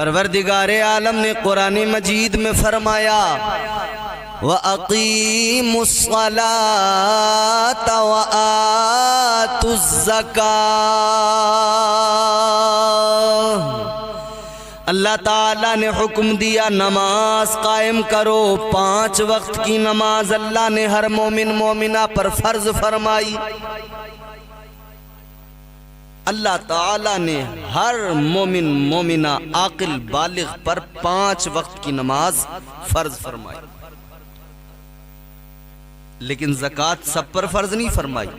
پروردگار عالم نے قرآن مجید میں فرمایا وَأَقِيمُوا الصَّلَاةَ وَآتُوا الزَّكَاةَ، اللہ تعالیٰ نے حکم دیا نماز قائم کرو، 5 وقت کی نماز اللہ نے ہر مومن مومنہ پر فرض فرمائی۔ اللہ تعالیٰ نے ہر مومن مومنہ عاقل بالغ پر 5 وقت کی نماز فرض فرمائی، لیکن زکوٰۃ سب پر فرض نہیں فرمائی۔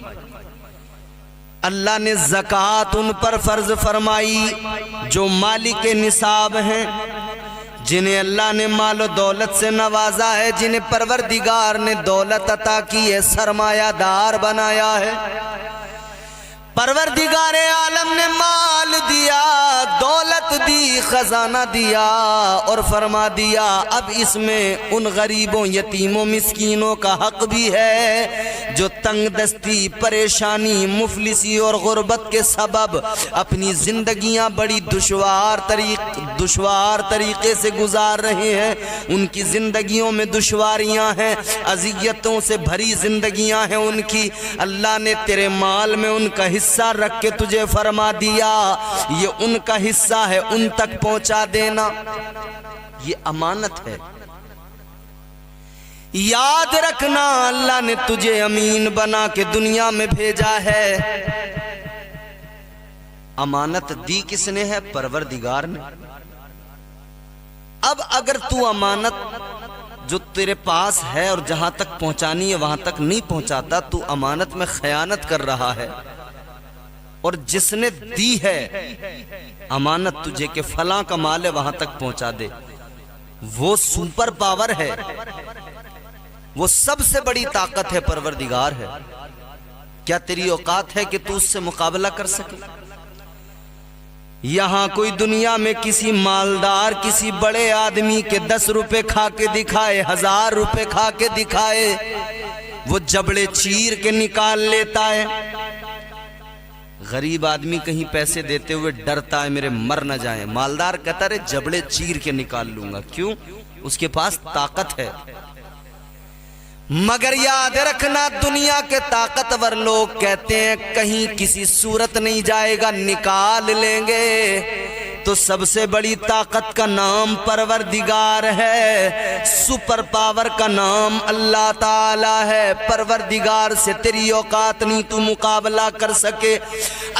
اللہ نے زکوٰۃ ان پر فرض فرمائی جو مالک نصاب ہیں، جنہیں اللہ نے مال و دولت سے نوازا ہے، جنہیں پروردگار نے دولت عطا کی ہے، سرمایہ دار بنایا ہے۔ پروردگار عالم نے مال دیا، دولت دی، خزانہ دیا اور فرما دیا اب اس میں ان غریبوں، یتیموں، مسکینوں کا حق بھی ہے جو تنگ دستی، پریشانی، مفلسی اور غربت کے سبب اپنی زندگیاں بڑی دشوار طریقے سے گزار رہے ہیں۔ ان کی زندگیوں میں دشواریاں ہیں، اذیتوں سے بھری زندگیاں ہیں ان کی۔ اللہ نے تیرے مال میں ان کا حصہ رکھ کے تجھے فرما دیا یہ ان کا حصہ ہے، ان تک پہنچا دینا، یہ امانت ہے۔ یاد رکھنا اللہ نے تجھے امین بنا کے دنیا میں بھیجا ہے۔ امانت دی کس نے ہے؟ پروردگار نے۔ اب اگر تو امانت جو تیرے پاس ہے اور جہاں تک پہنچانی ہے وہاں تک نہیں پہنچاتا، تو امانت میں خیانت کر رہا ہے۔ اور جس نے دی ہے امانت تجھے کہ فلاں کا مال ہے وہاں تک پہنچا دے، وہ سپر پاور ہے، وہ سب سے بڑی طاقت ہے، پروردگار ہے۔ کیا تیری اوقات ہے کہ تو اس سے مقابلہ کر سکے؟ یہاں کوئی دنیا میں کسی مالدار، کسی بڑے آدمی کے 10 روپے کھا کے دکھائے، 1000 روپے کھا کے دکھائے، وہ جبڑے چیر کے نکال لیتا ہے۔ غریب آدمی کہیں پیسے دیتے ہوئے ڈرتا ہے میرے مر نہ جائیں، مالدار کہتا ہے جبڑے چیر کے نکال لوں گا۔ کیوں؟ اس کے پاس طاقت ہے۔ مگر یاد رکھنا دنیا کے طاقتور لوگ کہتے ہیں کہیں کسی صورت نہیں جائے گا، نکال لیں گے۔ تو سب سے بڑی طاقت کا نام پروردگار ہے، سپر پاور کا نام اللہ تعالی ہے۔ پروردگار سے تیری اوقات نہیں تو مقابلہ کر سکے۔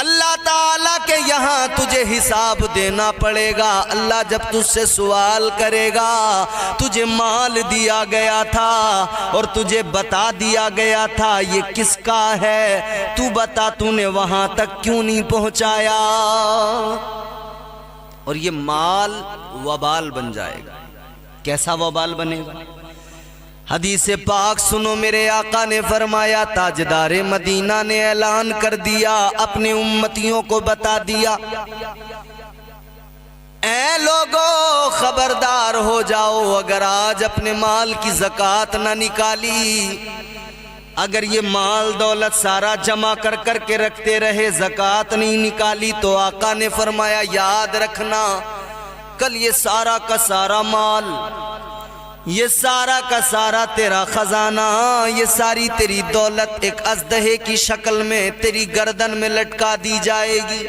اللہ تعالیٰ کے یہاں تجھے حساب دینا پڑے گا۔ اللہ جب تجھ سے سوال کرے گا تجھے مال دیا گیا تھا اور تجھے بتا دیا گیا تھا یہ کس کا ہے، تو بتا تو نے وہاں تک کیوں نہیں پہنچایا؟ اور یہ مال وبال بن جائے گا۔ کیسا وبال بنے گا؟ حدیث پاک سنو، میرے آقا نے فرمایا، تاجدار مدینہ نے اعلان کر دیا، اپنے امتیوں کو بتا دیا، اے لوگو خبردار ہو جاؤ، اگر آج اپنے مال کی زکوٰۃ نہ نکالی، اگر یہ مال دولت سارا جمع کر کر کے رکھتے رہے، زکوٰۃ نہیں نکالی، تو آقا نے فرمایا یاد رکھنا کل یہ سارا کا سارا مال، یہ سارا کا سارا تیرا خزانہ، یہ ساری تیری دولت ایک اژدہے کی شکل میں تیری گردن میں لٹکا دی جائے گی۔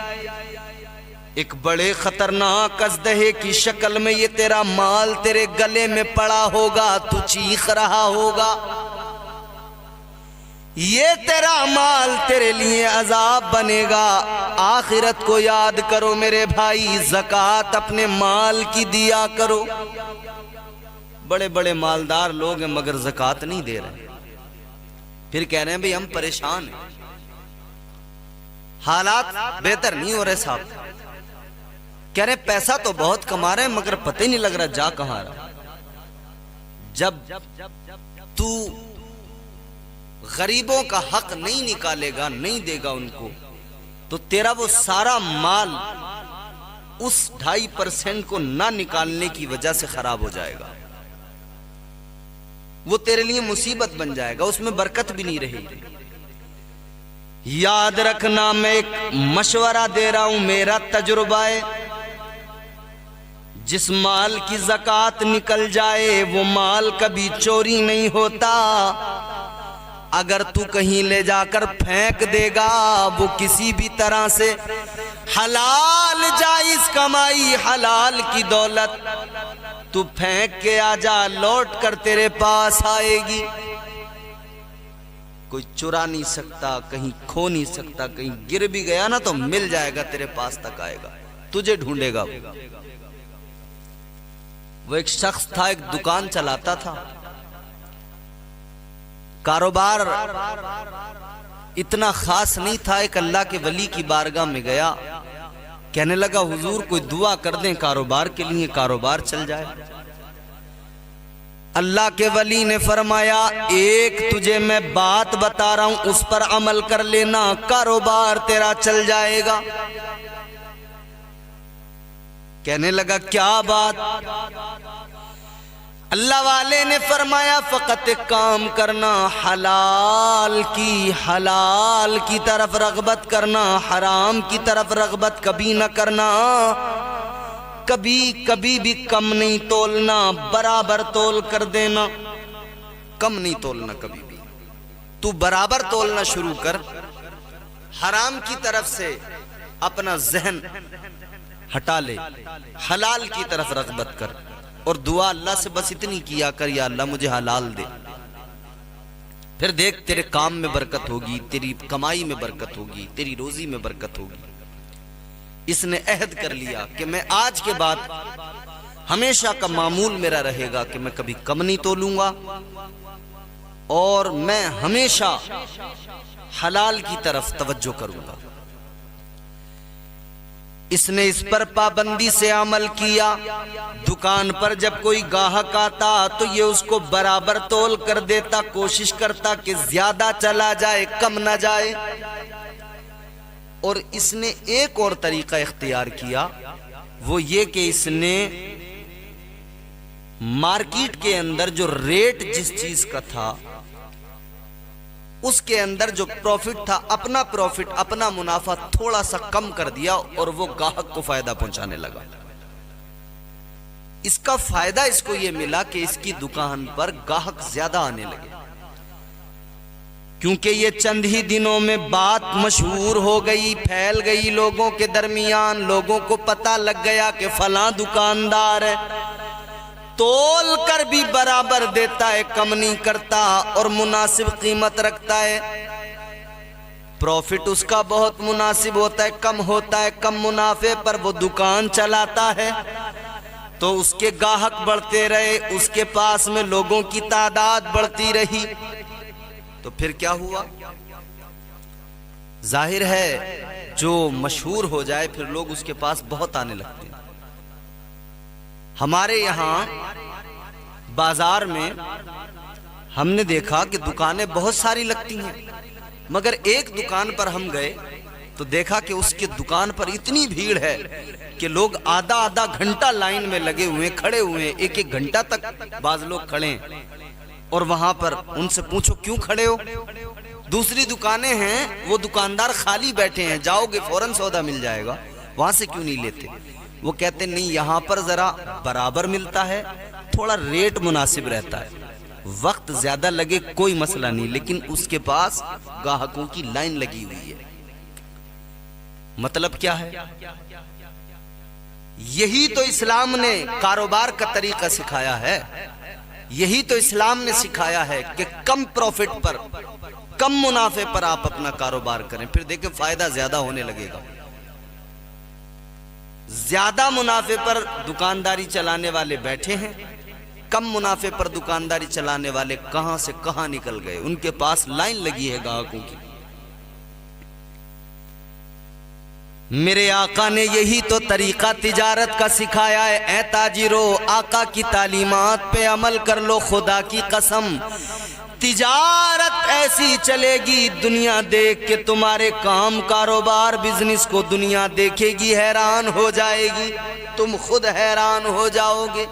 ایک بڑے خطرناک اژدہے کی شکل میں یہ تیرا مال تیرے گلے میں پڑا ہوگا، تو چیخ رہا ہوگا۔ یہ تیرا مال تیرے لیے عذاب بنے گا۔ آخرت کو یاد کرو میرے بھائی، زکوٰۃ اپنے مال کی دیا کرو۔ بڑے بڑے مالدار لوگ ہیں مگر زکوٰۃ نہیں دے رہے، پھر کہہ رہے ہیں بھئی ہم پریشان ہیں، حالات بہتر نہیں ہو رہے صاحب، کہہ رہے ہیں پیسہ تو بہت کما رہے ہیں مگر پتہ ہی نہیں لگ رہا جا کہاں رہا۔ جب تو غریبوں کا حق نہیں نکالے گا، نہیں دے گا ان کو، تو تیرا وہ سارا مال اس 2.5% کو نہ نکالنے کی وجہ سے خراب ہو جائے گا، وہ تیرے لیے مصیبت بن جائے گا، اس میں برکت بھی نہیں رہے گی۔ یاد رکھنا میں ایک مشورہ دے رہا ہوں، میرا تجربہ ہے، جس مال کی زکات نکل جائے وہ مال کبھی چوری نہیں ہوتا. اگر تو کہیں لے جا کر پھینک دے گا وہ کسی بھی طرح سے حلال جائز کمائی حلال کی دولت تو پھینک کے آ جا لوٹ کر تیرے پاس آئے گی. کوئی چرا نہیں سکتا, کہیں کھو نہیں سکتا, کہیں گر بھی گیا نا تو مل جائے گا, تیرے پاس تک آئے گا, تجھے ڈھونڈے گا. وہ ایک شخص تھا, ایک دکان چلاتا تھا, کاروبار اتنا خاص نہیں تھا. ایک اللہ کے ولی کی بارگاہ میں گیا, کہنے لگا حضور کوئی دعا کر دیں کاروبار کے لیے, کاروبار چل جائے. اللہ کے ولی نے فرمایا ایک تجھے میں بات بتا رہا ہوں اس پر عمل کر لینا, کاروبار تیرا چل جائے گا. کہنے لگا کیا بات؟ اللہ والے نے فرمایا فقط ایک کام کرنا, حلال کی طرف رغبت کرنا, حرام کی طرف رغبت کبھی نہ کرنا. کبھی بھی کم نہیں تولنا, برابر تول کر دینا. کم نہیں تولنا کبھی بھی, تو برابر تولنا شروع کر. حرام کی طرف سے اپنا ذہن ہٹا لے, حلال کی طرف رغبت کر, اور دعا اللہ سے بس اتنی کیا کر یا اللہ مجھے حلال دے. پھر دیکھ تیرے کام میں برکت ہوگی, تیری کمائی میں برکت ہوگی, تیری روزی میں برکت ہوگی. اس نے عہد کر لیا کہ میں آج کے بعد ہمیشہ کا معمول میرا رہے گا کہ میں کبھی کم نہیں تولوں گا, اور میں ہمیشہ حلال کی طرف توجہ کروں گا. اس نے اس پر پابندی سے عمل کیا. دکان پر جب کوئی گاہک آتا تو یہ اس کو برابر تول کر دیتا, کوشش کرتا کہ زیادہ چلا جائے کم نہ جائے. اور اس نے ایک اور طریقہ اختیار کیا, وہ یہ کہ اس نے مارکیٹ کے اندر جو ریٹ جس چیز کا تھا اس کے اندر جو پروفٹ تھا, اپنا پروفٹ اپنا منافع تھوڑا سا کم کر دیا اور وہ گاہک کو فائدہ پہنچانے لگا. اس کا فائدہ اس کو یہ ملا کہ اس کی دکان پر گاہک زیادہ آنے لگے, کیونکہ یہ چند ہی دنوں میں بات مشہور ہو گئی, پھیل گئی لوگوں کے درمیان. لوگوں کو پتہ لگ گیا کہ فلاں دکاندار ہے, تول کر بھی برابر دیتا ہے, کم نہیں کرتا, اور مناسب قیمت رکھتا ہے. پروفٹ اس کا بہت مناسب ہوتا ہے, کم ہوتا ہے, کم منافع پر وہ دکان چلاتا ہے. تو اس کے گاہک بڑھتے رہے, اس کے پاس میں لوگوں کی تعداد بڑھتی رہی. تو پھر کیا ہوا؟ ظاہر ہے جو مشہور ہو جائے پھر لوگ اس کے پاس بہت آنے لگتے ہیں. ہمارے یہاں بازار میں ہم نے دیکھا کہ دکانیں بہت ساری لگتی ہیں, مگر ایک دکان پر ہم گئے تو دیکھا کہ اس کی دکان پر اتنی بھیڑ ہے کہ لوگ آدھا گھنٹہ لائن میں لگے ہوئے کھڑے ہوئے, ایک گھنٹہ تک بعض لوگ کھڑے ہیں. اور وہاں پر ان سے پوچھو کیوں کھڑے ہو؟ دوسری دکانیں ہیں وہ دکاندار خالی بیٹھے ہیں, جاؤ گے فوراً سودا مل جائے گا, وہاں سے کیوں نہیں لیتے؟ وہ کہتے نہیں یہاں پر ذرا برابر ملتا ہے, تھوڑا ریٹ مناسب رہتا ہے, وقت زیادہ لگے کوئی مسئلہ نہیں, لیکن اس کے پاس گاہکوں کی لائن لگی ہوئی ہے. مطلب کیا ہے؟ یہی تو اسلام نے کاروبار کا طریقہ سکھایا ہے, یہی تو اسلام نے سکھایا ہے کہ کم پروفٹ پر, کم منافع پر آپ اپنا کاروبار کریں, پھر دیکھیں فائدہ زیادہ ہونے لگے گا. زیادہ منافع پر دکانداری چلانے والے بیٹھے ہیں, کم منافع پر دکانداری چلانے والے کہاں سے کہاں نکل گئے, ان کے پاس لائن لگی ہے گاہکوں کی. میرے آقا نے یہی تو طریقہ تجارت کا سکھایا ہے. اے تاجرو, آقا کی تعلیمات پہ عمل کر لو, خدا کی قسم تجارت ایسی چلے گی, دنیا دیکھ کے تمہارے کام کاروبار بزنس کو دنیا دیکھے گی, حیران ہو جائے گی, تم خود حیران ہو جاؤ گے.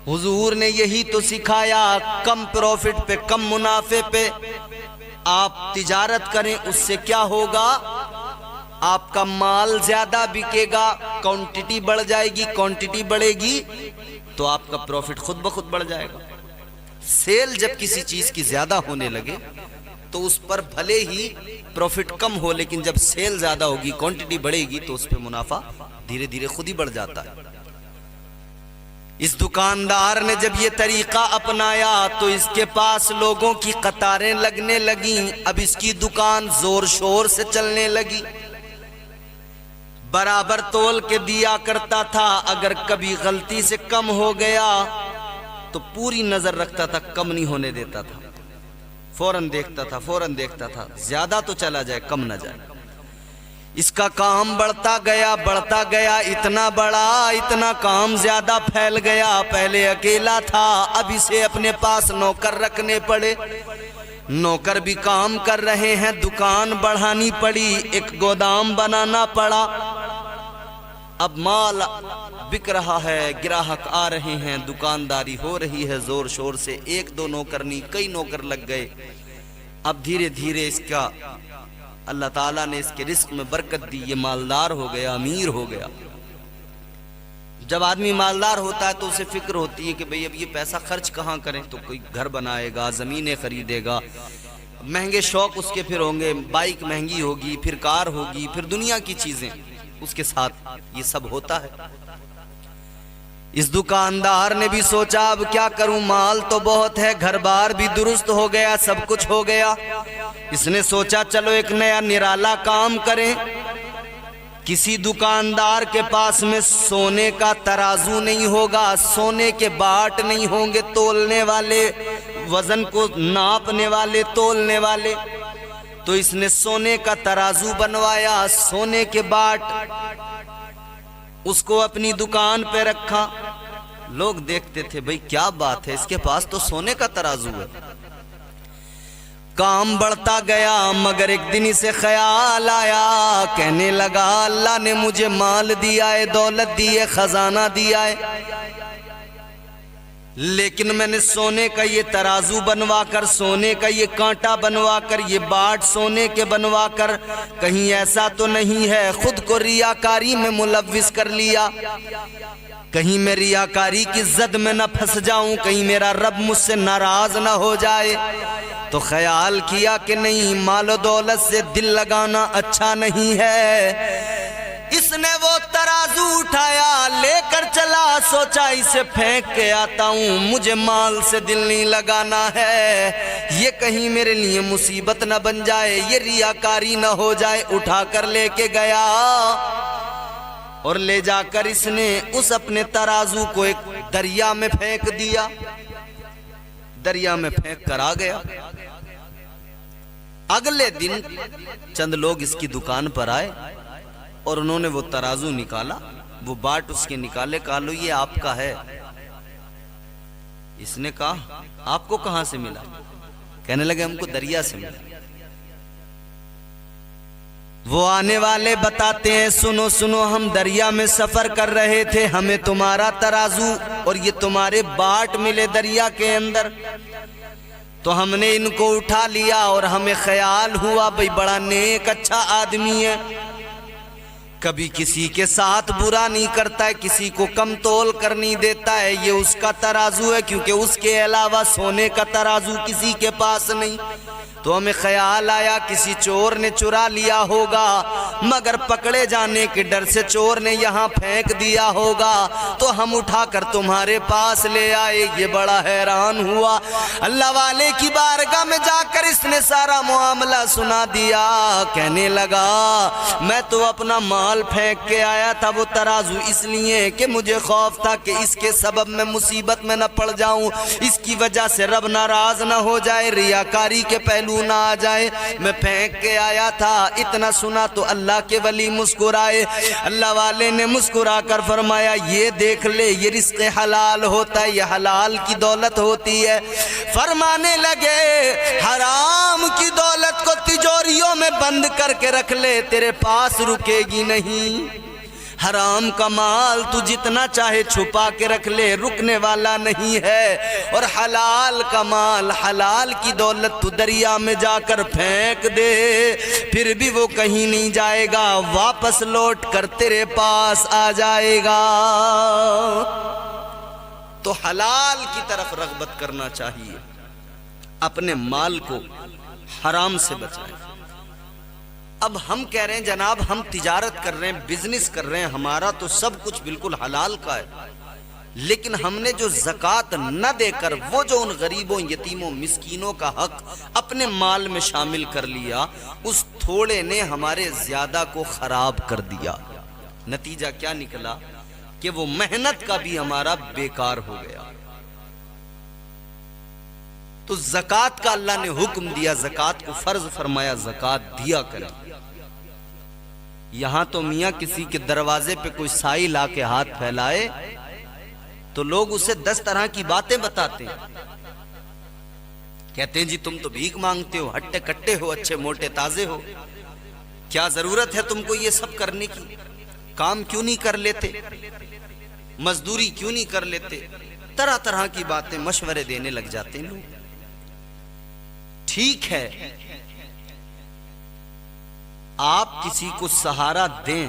حضور نے یہی تو سکھایا, کم پروفٹ پہ, کم منافع پہ آپ تجارت کریں. اس سے کیا ہوگا؟ آپ کا مال زیادہ بکے گا، کوانٹٹی بڑھ جائے گی، کوانٹٹی بڑھے گی تو آپ کا پروفٹ خود بخود بڑھ جائے گا۔ سیل جب کسی چیز کی زیادہ ہونے لگے تو اس پر بھلے ہی پروفٹ کم ہو، لیکن جب سیل زیادہ ہوگی، کوانٹٹی بڑھے گی تو اس پہ منافع دھیرے دھیرے خود ہی بڑھ جاتا ہے۔ اس دکاندار نے جب یہ طریقہ اپنایا تو اس کے پاس لوگوں کی قطاریں لگنے لگیں۔ اب اس کی دکان زور شور سے چلنے لگی، برابر تول کے دیا کرتا تھا، اگر کبھی غلطی سے کم ہو گیا تو پوری نظر رکھتا تھا، کم نہیں ہونے دیتا تھا، فوراً دیکھتا تھا زیادہ تو چلا جائے کم نہ جائے۔ اس کا کام بڑھتا گیا، اتنا بڑا، اتنا کام زیادہ پھیل گیا۔ پہلے اکیلا تھا، اب اسے اپنے پاس نوکر رکھنے پڑے، نوکر بھی کام کر رہے ہیں، دکان بڑھانی پڑی، ایک گودام بنانا پڑا۔ اب مال بک رہا ہے، گراہک آ رہے ہیں، دکانداری ہو رہی ہے زور شور سے، ایک دو نوکر نہیں کئی نوکر لگ گئے۔ اب دھیرے دھیرے اس کا اللہ تعالیٰ نے اس کے رزق میں برکت دی، یہ مالدار ہو گیا، امیر ہو گیا۔ جب آدمی مالدار ہوتا ہے تو اسے فکر ہوتی ہے کہ بھئی اب یہ پیسہ خرچ کہاں کریں، تو کوئی گھر بنائے گا، زمینیں خریدے گا، مہنگے شوق اس کے پھر ہوں گے، بائک مہنگی ہوگی، پھر کار ہوگی، پھر دنیا کی چیزیں اس کے ساتھ، یہ سب ہوتا ہے۔ اس دکاندار نے بھی سوچا اب کیا کروں، مال تو بہت ہے، گھر بار بھی درست ہو گیا، سب کچھ ہو گیا۔ اس نے سوچا چلو ایک نیا نرالا کام کریں۔ کسی دکاندار کے پاس میں سونے کا ترازو نہیں ہوگا، سونے کے باٹ نہیں ہوں گے تولنے والے، وزن کو ناپنے والے، تولنے والے، تو اس نے سونے کا ترازو بنوایا، سونے کے باٹ، اس کو اپنی دکان پہ رکھا۔ لوگ دیکھتے تھے بھئی کیا بات ہے، اس کے پاس تو سونے کا ترازو ہے۔ کام بڑھتا گیا، مگر ایک دن اسے خیال آیا، کہنے لگا اللہ نے مجھے مال دیا ہے، دولت دی ہے، خزانہ دیا ہے، لیکن میں نے سونے کا یہ ترازو بنوا کر، سونے کا یہ کانٹا بنوا کر، یہ باٹ سونے کے بنوا کر، کہیں ایسا تو نہیں ہے خود کو ریاکاری میں ملوث کر لیا، کہیں میں ریاکاری کی زد میں نہ پھنس جاؤں، کہیں میرا رب مجھ سے ناراض نہ ہو جائے۔ تو خیال کیا کہ نہیں، مال و دولت سے دل لگانا اچھا نہیں ہے۔ اس نے وہ ترازو اٹھایا، لے کر چلا، سوچا اسے پھینک کے آتا ہوں، مجھے مال سے دل نہیں لگانا ہے، یہ کہیں میرے لیے مصیبت نہ بن جائے، یہ ریاکاری نہ ہو جائے۔ اٹھا کر لے کے گیا اور لے جا کر اس نے اس اپنے ترازو کو ایک دریا میں پھینک دیا، دریا میں پھینک کر آ گیا۔ اگلے دن چند لوگ اس کی دکان پر آئے اور انہوں نے وہ ترازو نکالا، وہ باٹ اس کے نکالے، کہا لو یہ آپ کا ہے۔ اس نے کہا آپ کو کہاں سے ملا؟ کہنے لگے ہم کو دریا سے ملا۔ وہ آنے والے بتاتے ہیں سنو سنو، ہم دریا میں سفر کر رہے تھے، ہمیں تمہارا ترازو اور یہ تمہارے باٹ ملے دریا کے اندر، تو ہم نے ان کو اٹھا لیا اور ہمیں خیال ہوا بھئی بڑا نیک اچھا آدمی ہے، کبھی کسی کے ساتھ برا نہیں کرتا ہے، کسی کو کم تول کر نہیں دیتا ہے، یہ اس کا ترازو ہے، کیونکہ اس کے علاوہ سونے کا ترازو کسی کے پاس نہیں۔ تو ہمیں خیال آیا کسی چور نے چرا لیا ہوگا، مگر پکڑے جانے کے ڈر سے چور نے یہاں پھینک دیا ہوگا، تو ہم اٹھا کر تمہارے پاس لے آئے۔ یہ بڑا حیران ہوا، اللہ والے کی بارگاہ میں جا کر اس نے سارا معاملہ سنا دیا۔ کہنے لگا میں تو اپنا مال پھینک کے آیا تھا، وہ ترازو اس لیے کہ مجھے خوف تھا کہ اس کے سبب میں مصیبت میں نہ پڑ جاؤں، اس کی وجہ سے رب ناراض نہ ہو جائے، ریاکاری کے پہلو نہ آ جائے، میں پھینک کے آیا تھا۔ اتنا سنا تو اللہ کے ولی مسکرائے، اللہ والے نے مسکرا کر فرمایا یہ دیکھ لے، یہ رزق حلال ہوتا ہے، یہ حلال کی دولت ہوتی ہے۔ فرمانے لگے حرام کی دولت کو تجوریوں میں بند کر کے رکھ لے، تیرے پاس رکے گی نہیں، حرام کا مال تو جتنا چاہے چھپا کے رکھ لے، رکنے والا نہیں ہے، اور حلال کا مال، حلال کی دولت تو دریا میں جا کر پھینک دے، پھر بھی وہ کہیں نہیں جائے گا، واپس لوٹ کر تیرے پاس آ جائے گا۔ تو حلال کی طرف رغبت کرنا چاہیے، اپنے مال کو حرام سے بچائیں۔ اب ہم کہہ رہے ہیں جناب ہم تجارت کر رہے ہیں، بزنس کر رہے ہیں، ہمارا تو سب کچھ بالکل حلال کا ہے، لیکن ہم نے جو زکوٰۃ نہ دے کر وہ جو ان غریبوں، یتیموں، مسکینوں کا حق اپنے مال میں شامل کر لیا، اس تھوڑے نے ہمارے زیادہ کو خراب کر دیا۔ نتیجہ کیا نکلا کہ وہ محنت کا بھی ہمارا بیکار ہو گیا۔ تو زکوٰۃ کا اللہ نے حکم دیا، زکوٰۃ کو فرض فرمایا، زکوٰۃ دیا کریں۔ یہاں تو میاں کسی کے دروازے پہ کوئی سائل آ کے ہاتھ پھیلائے تو لوگ اسے 10 طرح کی باتیں بتاتے ہیں، کہتے ہیں جی تم تو بھیک مانگتے ہو، ہٹے کٹے ہو، اچھے موٹے تازے ہو، کیا ضرورت ہے تم کو یہ سب کرنے کی؟ کام کیوں نہیں کر لیتے؟ مزدوری کیوں نہیں کر لیتے؟ طرح طرح کی باتیں، مشورے دینے لگ جاتے ہیں لوگ۔ ٹھیک ہے، آپ کسی کو سہارا دیں،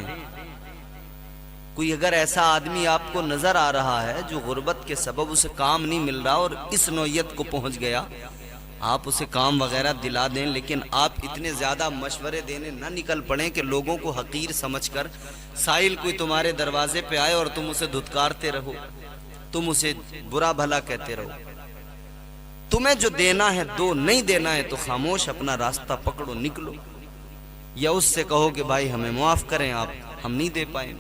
کوئی اگر ایسا آدمی آپ کو نظر آ رہا ہے جو غربت کے سبب اسے کام نہیں مل رہا اور اس نوعیت کو پہنچ گیا، آپ اسے کام وغیرہ دلا دیں، لیکن آپ اتنے زیادہ مشورے دینے نہ نکل پڑیں کہ لوگوں کو حقیر سمجھ کر سائل کوئی تمہارے دروازے پہ آئے اور تم اسے دھتکارتے رہو، تم اسے برا بھلا کہتے رہو۔ تمہیں جو دینا ہے دو، نہیں دینا ہے تو خاموش اپنا راستہ پکڑو، نکلو، یا اس سے کہو کہ بھائی ہمیں معاف کریں، آپ ہم نہیں دے پائیں۔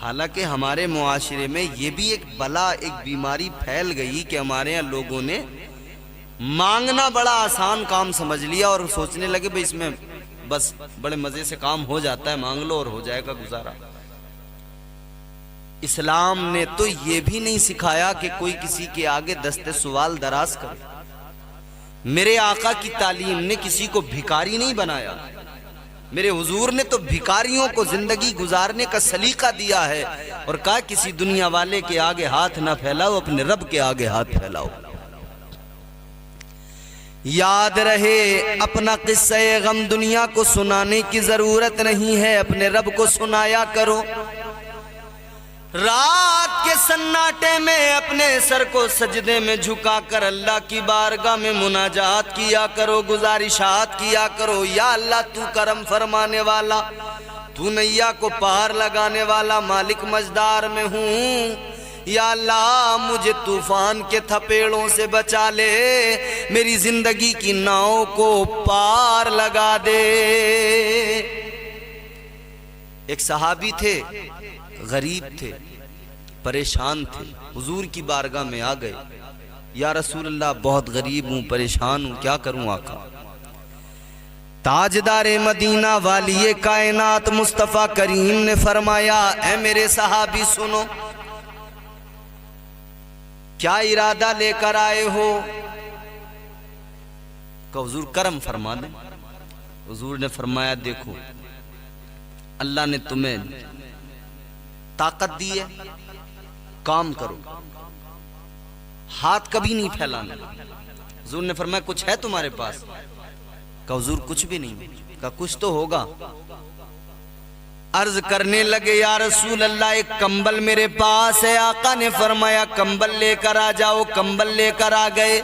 حالانکہ ہمارے معاشرے میں یہ بھی ایک بلا، ایک بیماری پھیل گئی کہ ہمارے یہاں لوگوں نے مانگنا بڑا آسان کام سمجھ لیا اور سوچنے لگے بھئی اس میں بس بڑے مزے سے کام ہو جاتا ہے، مانگ لو اور ہو جائے گا گزارا۔ اسلام نے تو یہ بھی نہیں سکھایا کہ کوئی کسی کے آگے دست سوال دراز کرے۔ میرے آقا کی تعلیم نے کسی کو بھکاری نہیں بنایا، میرے حضور نے تو بھکاریوں کو زندگی گزارنے کا سلیقہ دیا ہے اور کہا کسی دنیا والے کے آگے ہاتھ نہ پھیلاؤ، اپنے رب کے آگے ہاتھ پھیلاؤ۔ یاد رہے اپنا قصہ غم دنیا کو سنانے کی ضرورت نہیں ہے، اپنے رب کو سنایا کرو۔ رات کے سناٹے میں اپنے سر کو سجدے میں جھکا کر اللہ کی بارگاہ میں مناجات کیا کرو، گزارشات کیا کرو۔ یا اللہ تو کرم فرمانے والا، تو نیا کو پار لگانے والا، مالک مجدار میں ہوں، یا اللہ مجھے طوفان کے تھپیڑوں سے بچا لے، میری زندگی کی ناؤ کو پار لگا دے۔ ایک صحابی تھے، غریب تھے، پریشان تھے، حضور کی بارگاہ میں آ گئے، یا رسول اللہ بہت غریب ہوں، پریشان ہوں، کیا کروں آقا؟ تاجدار مدینہ والی کائنات مصطفیٰ کریم نے فرمایا، اے میرے صحابی سنو، کیا ارادہ لے کر آئے ہو؟ کہ حضور کرم فرما دیں۔ حضور نے فرمایا دیکھو اللہ نے تمہیں طاقت دی ہے، کام کرو، ہاتھ کبھی نہیں پھیلانا۔ حضور نے فرمایا کچھ ہے تمہارے پاس؟ کہا حضور کچھ بھی نہیں۔ کہا کچھ تو ہوگا۔ عرض کرنے لگے یا رسول اللہ ایک کمبل میرے پاس ہے۔ آقا نے فرمایا کمبل لے کر آ جاؤ۔ کمبل لے کر آ گئے۔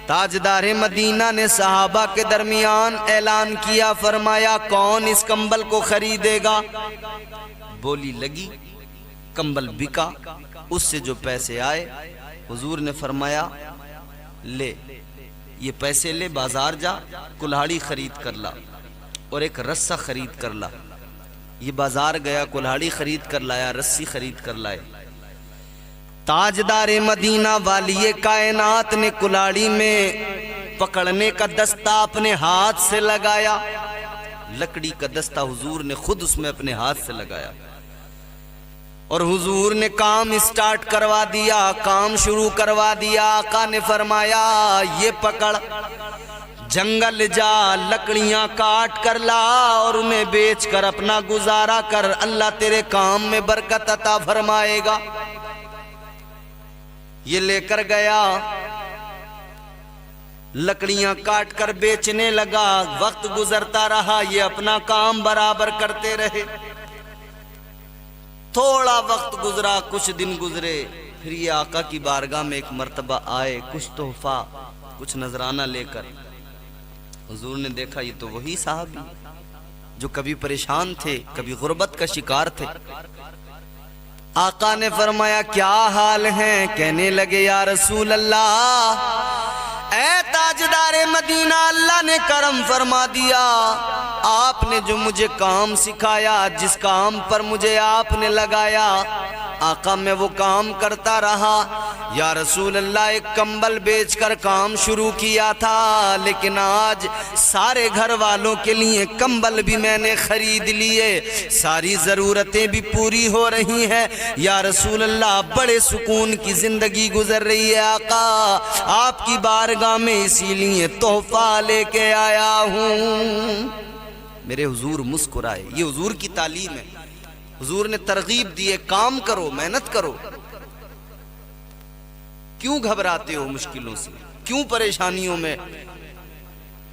تاجدار مدینہ نے صحابہ کے درمیان اعلان کیا، فرمایا کون اس کمبل کو خریدے گا؟ بولی لگی، کمبل بکا، اس سے جو پیسے آئے حضور نے فرمایا لے یہ پیسے لے، بازار جا، کلہاڑی خرید کر لا اور ایک رسہ خرید کر لا۔ یہ بازار گیا، کلہاڑی خرید کر لایا، رسی خرید کر لائے۔ تاجدار مدینہ والی کائنات نے کلہاڑی میں پکڑنے کا دستہ اپنے ہاتھ سے لگایا، لکڑی کا دستہ حضور نے خود اس میں اپنے ہاتھ سے لگایا اور حضور نے کام اسٹارٹ کروا دیا، کام شروع کروا دیا۔ آقا نے فرمایا یہ پکڑ، جنگل جا، لکڑیاں کاٹ کر لا اور انہیں بیچ کر اپنا گزارا کر، اللہ تیرے کام میں برکت عطا فرمائے گا۔ یہ لے کر گیا، لکڑیاں کاٹ کر بیچنے لگا، وقت گزرتا رہا، یہ اپنا کام برابر کرتے رہے۔ تھوڑا وقت گزرا، کچھ دن گزرے، پھر یہ آقا کی بارگاہ میں ایک مرتبہ آئے، کچھ تحفہ، کچھ نذرانہ لے کر۔ حضور نے دیکھا یہ تو وہی صحابی جو کبھی پریشان تھے، کبھی غربت کا شکار تھے۔ آقا نے فرمایا کیا حال ہیں؟ کہنے لگے یا رسول اللہ، اے تاجدار مدینہ، اللہ نے کرم فرما دیا، آپ نے جو مجھے کام سکھایا، جس کام پر مجھے آپ نے لگایا، آقا میں وہ کام کرتا رہا۔ یا رسول اللہ، ایک کمبل بیچ کر کام شروع کیا تھا، لیکن آج سارے گھر والوں کے لیے کمبل بھی میں نے خرید لیے، ساری ضرورتیں بھی پوری ہو رہی ہیں۔ یا رسول اللہ، بڑے سکون کی زندگی گزر رہی ہے آقا، آپ کی بارگاہ میں اسی لیے تحفہ لے کے آیا ہوں۔ میرے حضور مسکرائے، یہ حضور کی تعلیم ہے۔ حضور نے ترغیب دی ہے، کام کرو، محنت کرو۔ کیوں گھبراتے ہو مشکلوں سے؟ کیوں پریشانیوں میں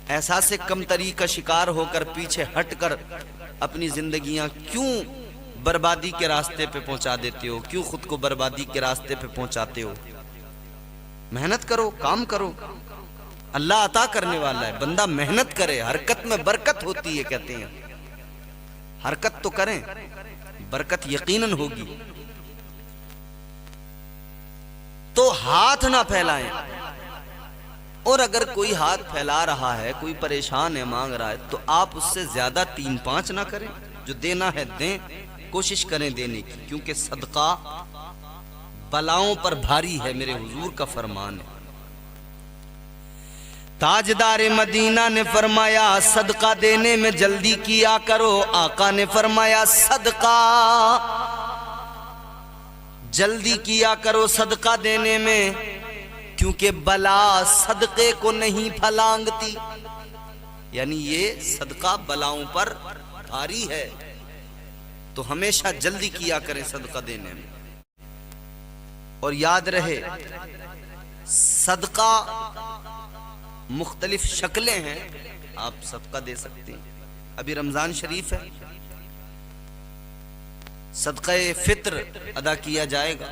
احساس کمتری کا شکار ہو کر پیچھے ہٹ کر اپنی زندگیاں کیوں بربادی کے راستے پہ پہنچا دیتے ہو؟ کیوں خود کو بربادی کے راستے پہ پہنچاتے ہو؟ محنت کرو، کام کرو، اللہ عطا کرنے والا ہے۔ بندہ محنت کرے، حرکت میں برکت ہوتی ہے کہتے ہیں، حرکت تو کریں، برکت یقیناً ہوگی۔ تو ہاتھ نہ پھیلائیں، اور اگر کوئی ہاتھ پھیلا رہا ہے، کوئی پریشان ہے، مانگ رہا ہے، تو آپ اس سے زیادہ 3-5 نہ کریں، جو دینا ہے دیں، کوشش کریں دینے کی، کیونکہ صدقہ بلاؤں پر بھاری ہے، میرے حضور کا فرمان ہے۔ تاجدار مدینہ نے فرمایا صدقہ دینے میں جلدی کیا کرو۔ آقا نے فرمایا صدقہ جلدی کیا کرو صدقہ دینے میں، کیونکہ بلا صدقے کو نہیں پھلانگتی، یعنی یہ صدقہ بلاؤں پر بھاری ہے، تو ہمیشہ جلدی کیا کریں صدقہ دینے میں۔ اور یاد رہے صدقہ مختلف شکلیں ہیں، آپ صدقہ دے سکتے ہیں۔ ابھی رمضان شریف ہے، صدقہ فطر ادا کیا جائے گا،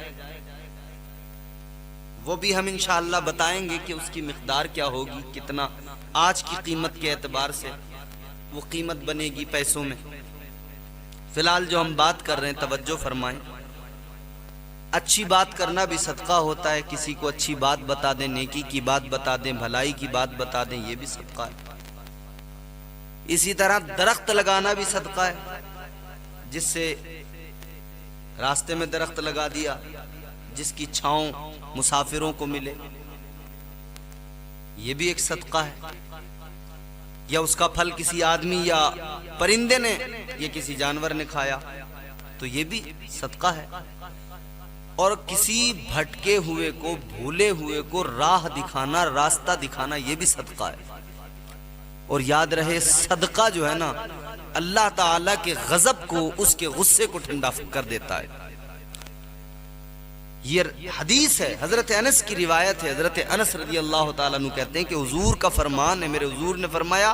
وہ بھی ہم انشاءاللہ بتائیں گے کہ اس کی مقدار کیا ہوگی، کتنا آج کی قیمت کے اعتبار سے وہ قیمت بنے گی پیسوں میں۔ فی الحال جو ہم بات کر رہے ہیں توجہ فرمائیں، اچھی بات کرنا بھی صدقہ ہوتا ہے، کسی کو اچھی بات بتا دیں، نیکی کی بات بتا دیں، بھلائی کی بات بتا دیں، یہ بھی صدقہ ہے۔ اسی طرح درخت لگانا بھی صدقہ ہے، جس سے راستے میں درخت لگا دیا، جس کی چھاؤں مسافروں کو ملے، یہ بھی ایک صدقہ ہے۔ یا اس کا پھل کسی آدمی یا پرندے نے یا کسی جانور نے کھایا تو یہ بھی صدقہ ہے۔ اور کسی بھٹکے ہوئے کو، بھولے ہوئے کو راہ دکھانا، راستہ دکھانا، یہ بھی صدقہ ہے۔ اور یاد رہے صدقہ جو ہے نا، اللہ تعالیٰ کے غضب کو، اس کے غصے کو ٹھنڈا کر دیتا ہے۔ یہ حدیث ہے، حضرت انس کی روایت ہے۔ حضرت انس رضی اللہ تعالیٰ عنہ کہتے ہیں کہ حضور کا فرمان ہے، میرے حضور نے فرمایا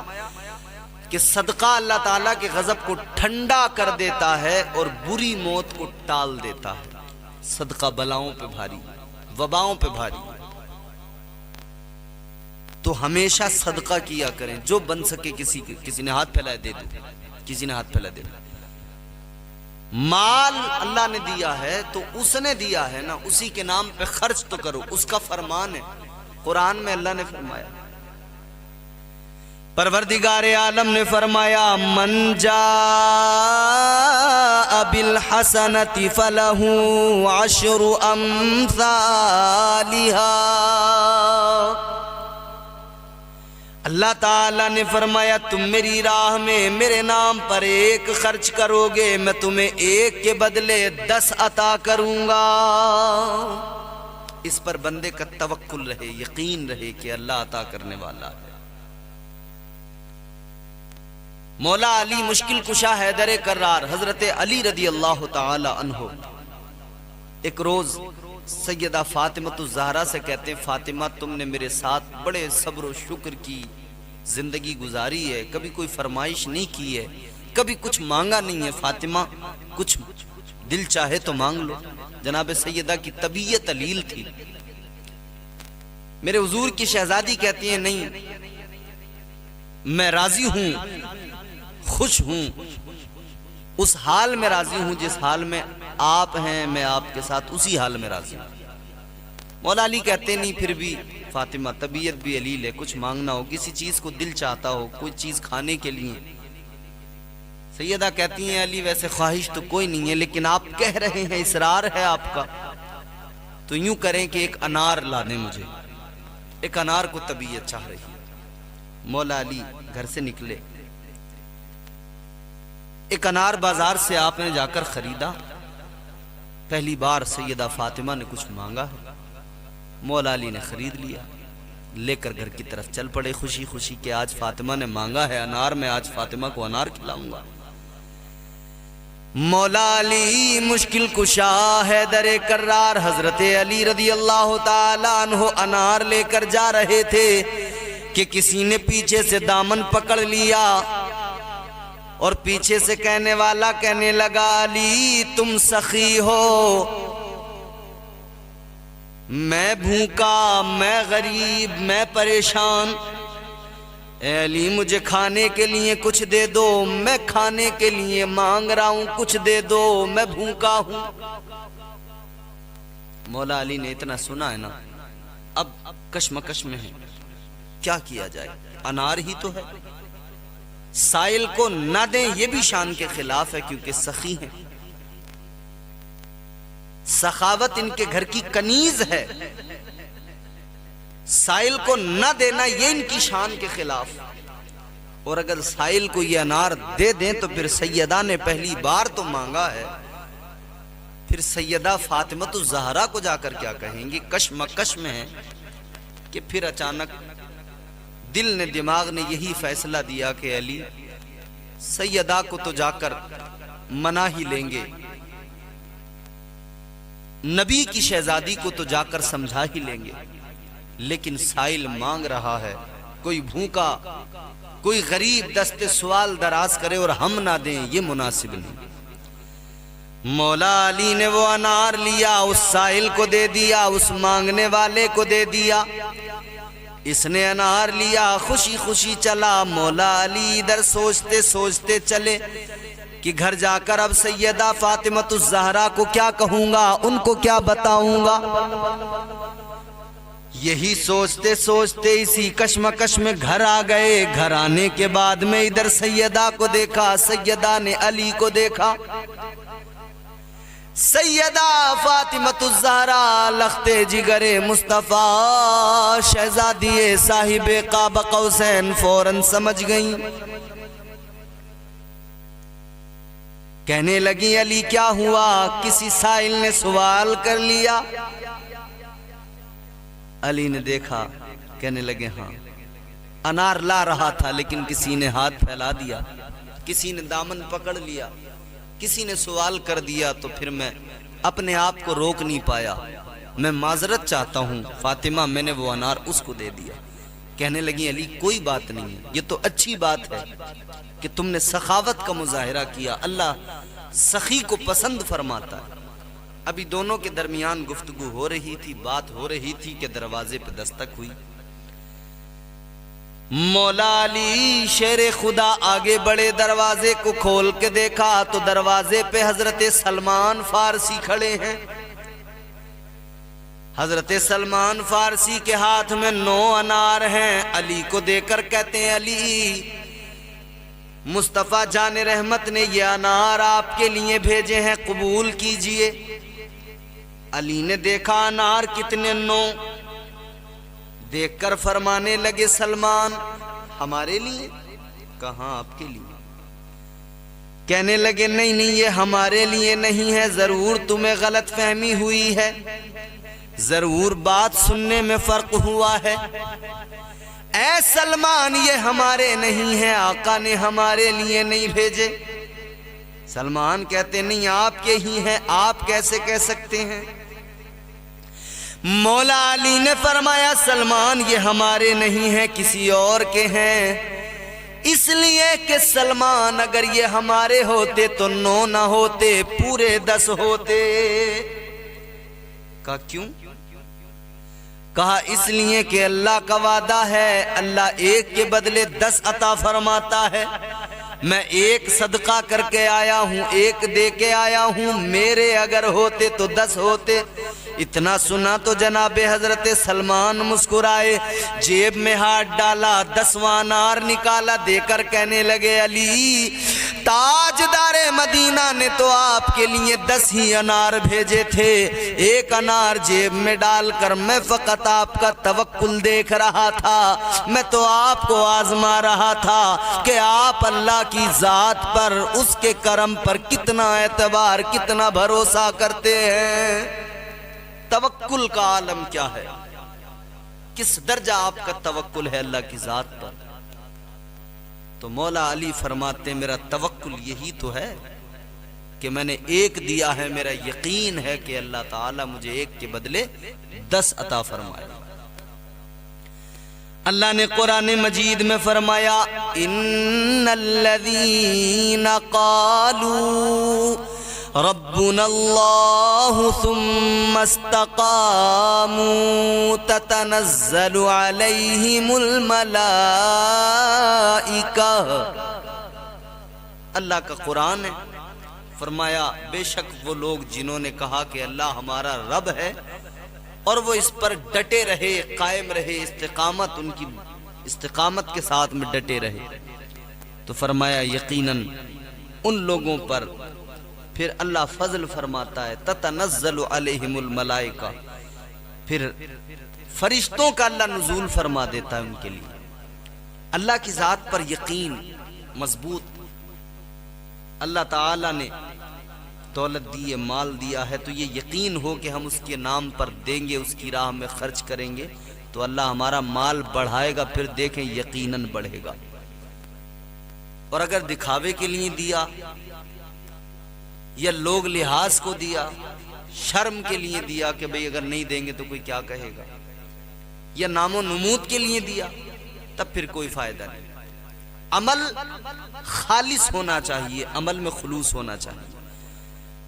کہ صدقہ اللہ تعالیٰ کے غضب کو ٹھنڈا کر دیتا ہے اور بری موت کو ٹال دیتا ہے۔ صدقہ بلاؤں پہ بھاری، وباؤں پہ بھاری، تو ہمیشہ صدقہ کیا کریں، جو بن سکے۔ کسی نے ہاتھ پھیلائے دے دو، کسی نے ہاتھ پھیلا دے دو۔ مال اللہ نے دیا ہے تو اس نے دیا ہے نا، اسی کے نام پہ خرچ تو کرو، اس کا فرمان ہے۔ قرآن میں اللہ نے فرمایا، پروردگار عالم نے فرمایا من جاء بالحسنۃ فلہ عشر امثالہا۔ اللہ تعالیٰ نے فرمایا تم میری راہ میں میرے نام پر 1 خرچ کرو گے، میں تمہیں 1 کے بدلے 10 عطا کروں گا۔ اس پر بندے کا توکل رہے، یقین رہے کہ اللہ عطا کرنے والا ہے۔ مولا علی مشکل کشا حیدر کرار حضرت علی رضی اللہ تعالی عنہ ایک روز سیدہ فاطمہ الزہرا سے کہتے ہیں فاطمہ تم نے میرے ساتھ بڑے صبر و شکر کی زندگی گزاری ہے، کبھی کوئی فرمائش نہیں کی ہے، کبھی کچھ مانگا نہیں ہے، فاطمہ کچھ دل چاہے تو مانگ لو۔ جناب سیدہ کی طبیعت علیل تھی۔ میرے حضور کی شہزادی کہتی ہیں نہیں، میں راضی ہوں، خوش ہوں، اس حال میں راضی ہوں جس حال میں آپ ہیں، میں آپ کے ساتھ اسی حال میں راضی ہوں۔ مولا علی کہتے نہیں پھر بھی فاطمہ طبیعت بھی علیل ہے، کچھ مانگنا ہو، کسی چیز کو دل چاہتا ہو، کوئی چیز کھانے کے لیے۔ سیدہ کہتی ہیں علی ویسے خواہش تو کوئی نہیں ہے، لیکن آپ کہہ رہے ہیں، اصرار ہے آپ کا، تو یوں کریں کہ ایک انار لا دیں مجھے، ایک انار کو طبیعت چاہ رہی ہے۔ مولا علی گھر سے نکلے، ایک انار بازار سے آپ نے جا کر خریدا۔ پہلی بار سیدہ فاطمہ نے کچھ مانگا ہے، مولا علی نے خرید لیا، لے کر گھر کی طرف چل پڑے خوشی خوشی کہ آج فاطمہ نے مانگا ہے انار، میں آج فاطمہ کو انار کھلاؤں گا۔ مولا علی مشکل کشا حیدر کرار حضرت علی رضی اللہ تعالی عنہ انار لے کر جا رہے تھے کہ کسی نے پیچھے سے دامن پکڑ لیا اور پیچھے سے کہنے والا کہنے لگا علی تم سخی ہو، میں بھوکا، میں غریب، میں پریشان، اے علی مجھے کھانے کے لیے کچھ دے دو، میں کھانے کے لیے مانگ رہا ہوں، کچھ دے دو، میں بھوکا ہوں۔ مولا علی نے اتنا سنا ہے نا، اب کشمکش میں ہے، کیا کیا جائے، انار ہی تو ہے، سائل کو نہ دیں یہ بھی شان کے خلاف ہے کیونکہ سخی ہیں، سخاوت ان کے گھر کی کنیز ہے، سائل کو نہ دینا یہ ان کی شان کے خلاف، اور اگر سائل کو یہ انار دے دیں تو پھر سیدہ نے پہلی بار تو مانگا ہے، پھر سیدہ فاطمہ الزہرا کو جا کر کیا کہیں گی، کشمکش میں ہے کہ پھر اچانک دل نے دماغ نے یہی فیصلہ دیا کہ علی سیدہ کو تو جا کر منا ہی لیں گے، نبی کی شہزادی کو تو جا کر سمجھا ہی لیں گے، لیکن سائل مانگ رہا ہے، کوئی بھوکا، کوئی غریب دست سوال دراز کرے اور ہم نہ دیں یہ مناسب نہیں۔ مولا علی نے وہ انار لیا، اس سائل کو دے دیا، اس مانگنے والے کو دے دیا، اس نے انار لیا، خوشی خوشی چلا۔ مولا علی ادھر سوچتے سوچتے چلے کہ گھر جا کر اب سیدہ فاطمہ الزہرا کو کیا کہوں گا، ان کو کیا بتاؤں گا۔ یہی سوچتے سوچتے اسی کشمکش میں گھر آ گئے۔ گھر آنے کے بعد میں ادھر سیدہ کو دیکھا، سیدہ نے علی کو دیکھا۔ سیدہ فاطمہ الزہرا لخت جگر مصطفیٰ شہزادی صاحب قاب قوسین فوراً سمجھ گئیں، کہنے لگی علی کیا ہوا، کسی سائل نے سوال کر لیا؟ علی نے دیکھا، کہنے لگے ہاں، انار لا رہا تھا لیکن کسی نے ہاتھ پھیلا دیا، کسی نے دامن پکڑ لیا، کسی نے سوال کر دیا، تو پھر میں اپنے آپ کو روک نہیں پایا، میں معذرت چاہتا ہوں فاطمہ، میں نے وہ انار اس کو دے دیا۔ کہنے لگی علی کوئی بات نہیں ہے، یہ تو اچھی بات ہے کہ تم نے سخاوت کا مظاہرہ کیا، اللہ سخی کو پسند فرماتا ہے۔ ابھی دونوں کے درمیان گفتگو ہو رہی تھی، بات ہو رہی تھی کہ دروازے پہ دستک ہوئی۔ مولا علی شیر خدا آگے بڑے، دروازے کو کھول کے دیکھا تو دروازے پہ حضرت سلمان فارسی کھڑے ہیں۔ حضرت سلمان فارسی کے ہاتھ میں 9 انار ہیں۔ علی کو دے کر کہتے ہیں علی مصطفیٰ جان رحمت نے یہ انار آپ کے لیے بھیجے ہیں، قبول کیجئے۔ علی نے دیکھا انار کتنے، 9، دیکھ کر فرمانے لگے سلمان ہمارے لیے؟ کہاں آپ کے لیے؟ کہنے لگے نہیں نہیں یہ ہمارے لیے نہیں ہے، ضرور تمہیں غلط فہمی ہوئی ہے، ضرور بات سننے میں فرق ہوا ہے۔ اے سلمان یہ ہمارے نہیں ہیں، آقا نے ہمارے لیے نہیں بھیجے۔ سلمان کہتے نہیں آپ کے ہی ہیں، آپ کیسے کہہ سکتے ہیں؟ مولا علی نے فرمایا سلمان یہ ہمارے نہیں ہیں، کسی اور کے ہیں، اس لیے کہ سلمان اگر یہ ہمارے ہوتے تو 9 نہ ہوتے، پورے 10 ہوتے۔ کہا کیوں؟ کہا اس لیے کہ اللہ کا وعدہ ہے، اللہ ایک کے بدلے 10 عطا فرماتا ہے۔ میں ایک صدقہ کر کے آیا ہوں، ایک دے کے آیا ہوں، میرے اگر ہوتے تو 10 ہوتے۔ اتنا سنا تو جناب حضرت سلمان مسکرائے، جیب میں ہاتھ ڈالا، 10واں انار نکالا، دے کر کہنے لگے علی تاجدار مدینہ نے تو آپ کے لیے 10 ہی انار بھیجے تھے، ایک انار جیب میں ڈال کر میں فقط آپ کا توکل دیکھ رہا تھا، میں تو آپ کو آزما رہا تھا کہ آپ اللہ کی ذات پر، اس کے کرم پر کتنا اعتبار، کتنا بھروسہ کرتے ہیں۔ توکل کا عالم کیا ہے، کس درجہ آپ کا توکل ہے اللہ کی ذات پر۔ تو مولا علی فرماتے میرا توکل یہی تو ہے کہ میں نے ایک دیا ہے، میرا یقین ہے کہ اللہ تعالیٰ مجھے ایک کے بدلے 10 عطا فرمائے۔ اللہ نے قرآن مجید میں فرمایا ان الذین قالوا ربنا اللہ ثم استقاموا تتنزل علیہم الملائکہ۔ اللہ کا قرآن ہے، فرمایا بے شک وہ لوگ جنہوں نے کہا کہ اللہ ہمارا رب ہے اور وہ اس پر ڈٹے رہے، قائم رہے، استقامت ان کی استقامت کے ساتھ میں ڈٹے رہے، تو فرمایا یقیناً ان لوگوں پر پھر اللہ فضل فرماتا ہے تتنزل علیہم الملائکہ، پھر فرشتوں کا اللہ نزول فرما دیتا ہے ان کے لیے۔ اللہ کی ذات پر یقین مضبوط، اللہ تعالیٰ نے دولت دی ہے، مال دیا ہے، تو یہ یقین ہو کہ ہم اس کے نام پر دیں گے، اس کی راہ میں خرچ کریں گے تو اللہ ہمارا مال بڑھائے گا، پھر دیکھیں یقیناً بڑھے گا۔ اور اگر دکھاوے کے لیے دیا یا لوگ لحاظ کو دیا، شرم کے لیے دیا کہ بھئی اگر نہیں دیں گے تو کوئی کیا کہے گا، یا نام و نمود کے لیے دیا، تب پھر کوئی فائدہ نہیں۔ عمل خالص ہونا چاہیے، عمل میں خلوص ہونا چاہیے۔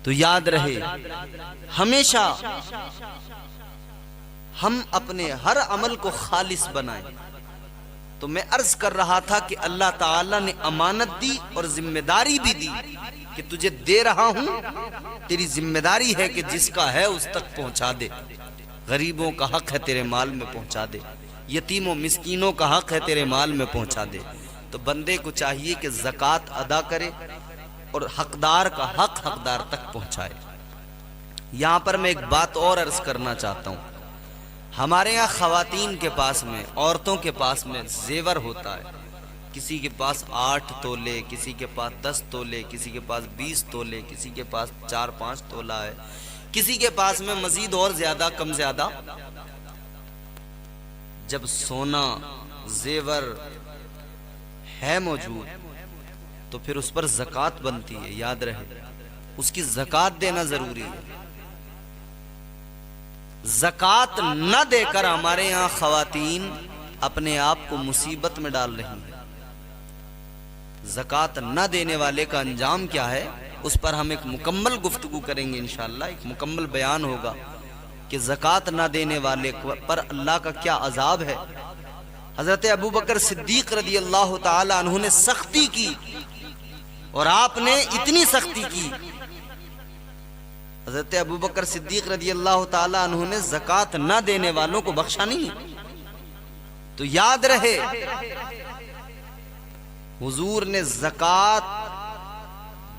تو یاد رہے ہمیشہ ہم اپنے ہر عمل کو خالص بنائیں۔ تو میں عرض کر رہا تھا کہ اللہ تعالیٰ نے امانت دی اور ذمہ داری بھی دی کہ تجھے دے رہا ہوں، تیری ذمہ داری ہے کہ جس کا ہے اس تک پہنچا دے، غریبوں کا حق ہے تیرے مال میں پہنچا دے، یتیموں مسکینوں کا حق ہے تیرے مال میں پہنچا دے۔ تو بندے کو چاہیے کہ زکوٰۃ ادا کرے اور حقدار کا حق حقدار تک پہنچائے۔ یہاں پر میں ایک بات اور عرض کرنا چاہتا ہوں، ہمارے یہاں خواتین کے پاس میں، عورتوں کے پاس میں زیور ہوتا ہے، کسی کے پاس 8 تولے، کسی کے پاس 10 تولے، کسی کے پاس 20 تولے، کسی کے پاس 4-5 تولہ ہے، کسی کے پاس میں مزید اور زیادہ کم زیادہ۔ جب سونا زیور ہے موجود تو پھر اس پر زکوٰۃ بنتی ہے، یاد رہے اس کی زکوٰۃ دینا ضروری ہے۔ زکوٰۃ نہ دے کر ہمارے یہاں خواتین اپنے آپ کو مصیبت میں ڈال رہی ہیں۔ زکوٰۃ نہ دینے والے کا انجام کیا ہے، اس پر ہم ایک مکمل گفتگو کریں گے انشاءاللہ، ایک مکمل بیان ہوگا کہ زکوٰۃ نہ دینے والے پر اللہ کا کیا عذاب ہے۔ حضرت ابوبکر صدیق رضی اللہ تعالی عنہ نے سختی کی، اور آپ نے اتنی سختی کی، حضرت ابوبکر صدیق رضی اللہ تعالی عنہ نے زکوٰۃ نہ دینے والوں کو بخشا نہیں۔ تو یاد رہے حضور نے زکوٰۃ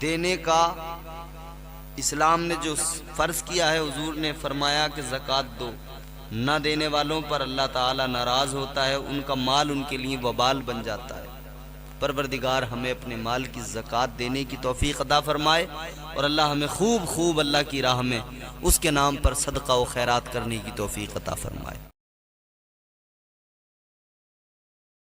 دینے کا، اسلام نے جو فرض کیا ہے، حضور نے فرمایا کہ زکوٰۃ دو، نہ دینے والوں پر اللہ تعالیٰ ناراض ہوتا ہے، ان کا مال ان کے لیے وبال بن جاتا ہے۔ پروردگار ہمیں اپنے مال کی زکوٰۃ دینے کی توفیق عطا فرمائے، اور اللہ ہمیں خوب خوب اللہ کی راہ میں اس کے نام پر صدقہ و خیرات کرنے کی توفیق عطا فرمائے۔